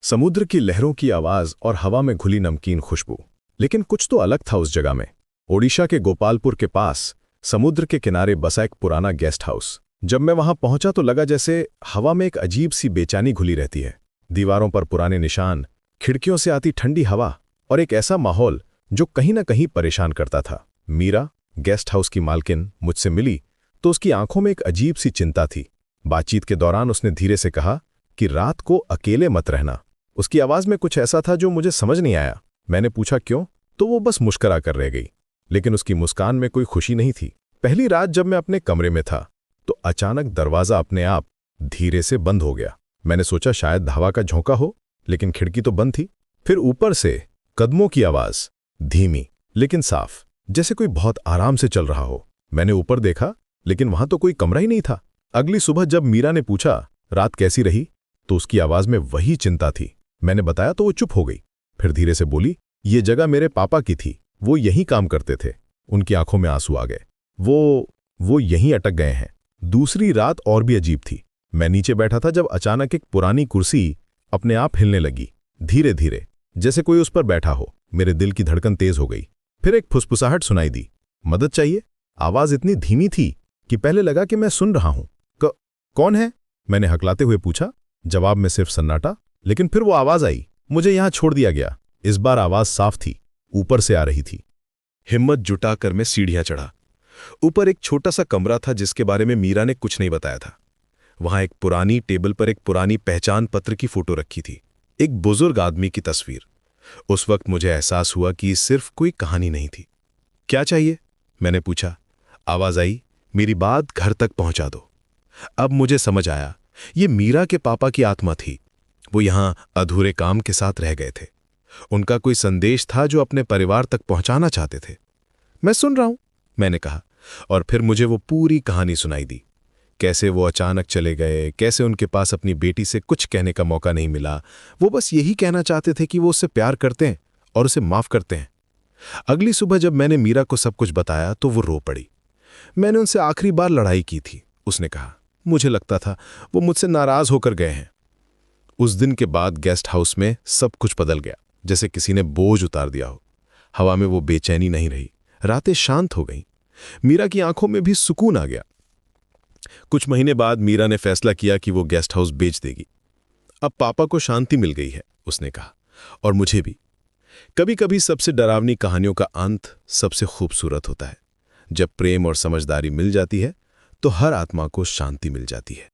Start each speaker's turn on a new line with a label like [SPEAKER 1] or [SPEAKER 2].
[SPEAKER 1] समुद्र की लहरों की आवाज और हवा में घुली नमकीन खुशबू। लेकिन कुछ तो अलग था उस जगह में। ओडिशा के गोपालपुर के पास समुद्र के किनारे बसा एक पुराना गेस्ट हाउस। जब मैं वहां पहुंचा तो लगा जैसे हवा में एक अजीब सी बेचैनी घुली रहती है। दीवारों पर पुराने निशान, खिड़कियों से आती ठंडी हवा और एक ऐसा माहौल जो कहीं न कहीं परेशान करता था। मीरा, गेस्ट हाउस की मालकिन, मुझसे मिली तो उसकी आंखों में एक अजीब सी चिंता थी। बातचीत के दौरान उसने धीरे से कहा कि रात को अकेले मत रहना। उसकी आवाज में कुछ ऐसा था जो मुझे समझ नहीं आया। मैंने पूछा क्यों, तो वो बस मुस्कुरा कर रह गई। लेकिन उसकी मुस्कान में कोई खुशी नहीं थी। पहली रात जब मैं अपने कमरे में था तो अचानक दरवाजा अपने आप धीरे से बंद हो गया। मैंने सोचा शायद हवा का झोंका हो, लेकिन खिड़की तो बंद थी। फिर ऊपर से कदमों की आवाज, धीमी लेकिन साफ, जैसे कोई बहुत आराम से चल रहा हो। मैंने ऊपर देखा, लेकिन वहां तो कोई कमरा ही नहीं था। अगली सुबह जब मीरा ने पूछा रात कैसी रही, तो उसकी आवाज में वही चिंता थी। मैंने बताया तो वो चुप हो गई। फिर धीरे से बोली, ये जगह मेरे पापा की थी, वो यहीं काम करते थे। उनकी आंखों में आंसू आ गए। वो यहीं अटक गए हैं। दूसरी रात और भी अजीब थी। मैं नीचे बैठा था जब अचानक एक पुरानी कुर्सी अपने आप हिलने लगी, धीरे धीरे, जैसे कोई उस पर बैठा हो। मेरे दिल की धड़कन तेज हो गई। फिर एक फुसफुसाहट सुनाई दी, मदद चाहिए। आवाज इतनी धीमी थी कि पहले लगा कि मैं सुन रहा हूं। कौन है, मैंने हकलाते हुए पूछा। जवाब में सिर्फ सन्नाटा। लेकिन फिर वो आवाज आई। मुझे यहां छोड़ दिया गया। इस बार आवाज साफ थी, ऊपर से आ रही थी। हिम्मत जुटाकर मैं सीढ़ियां चढ़ा। ऊपर एक छोटा सा कमरा था जिसके बारे में मीरा ने कुछ नहीं बताया था। वहां एक पुरानी टेबल पर एक पुरानी पहचान पत्र की फोटो रखी थी, एक बुजुर्ग आदमी की तस्वीर। उस वक्त मुझे एहसास हुआ कि सिर्फ कोई कहानी नहीं थी। क्या चाहिए, मैंने पूछा। आवाज आई, मेरी बात घर तक पहुंचा दो। अब मुझे समझ आया, ये मीरा के पापा की आत्मा थी। वो यहां अधूरे काम के साथ रह गए थे। उनका कोई संदेश था जो अपने परिवार तक पहुंचाना चाहते थे। मैं सुन रहा हूं, मैंने कहा। और फिर मुझे वो पूरी कहानी सुनाई दी। कैसे वो अचानक चले गए, कैसे उनके पास अपनी बेटी से कुछ कहने का मौका नहीं मिला। वो बस यही कहना चाहते थे कि वो उससे प्यार करते हैं और उसे माफ करते हैं। अगली सुबह जब मैंने मीरा को सब कुछ बताया तो वो रो पड़ी। मैंने उनसे आखिरी बार लड़ाई की थी, उसने कहा। मुझे लगता था वो मुझसे नाराज होकर गए हैं। उस दिन के बाद गेस्ट हाउस में सब कुछ बदल गया, जैसे किसी ने बोझ उतार दिया हो। हवा में वो बेचैनी नहीं रही, रातें शांत हो गईं। मीरा की आंखों में भी सुकून आ गया। कुछ महीने बाद मीरा ने फैसला किया कि वो गेस्ट हाउस बेच देगी। अब पापा को शांति मिल गई है, उसने कहा, और मुझे भी। कभी कभी सबसे डरावनी कहानियों का अंत सबसे खूबसूरत होता है। जब प्रेम और समझदारी मिल जाती है तो हर आत्मा को शांति मिल जाती है।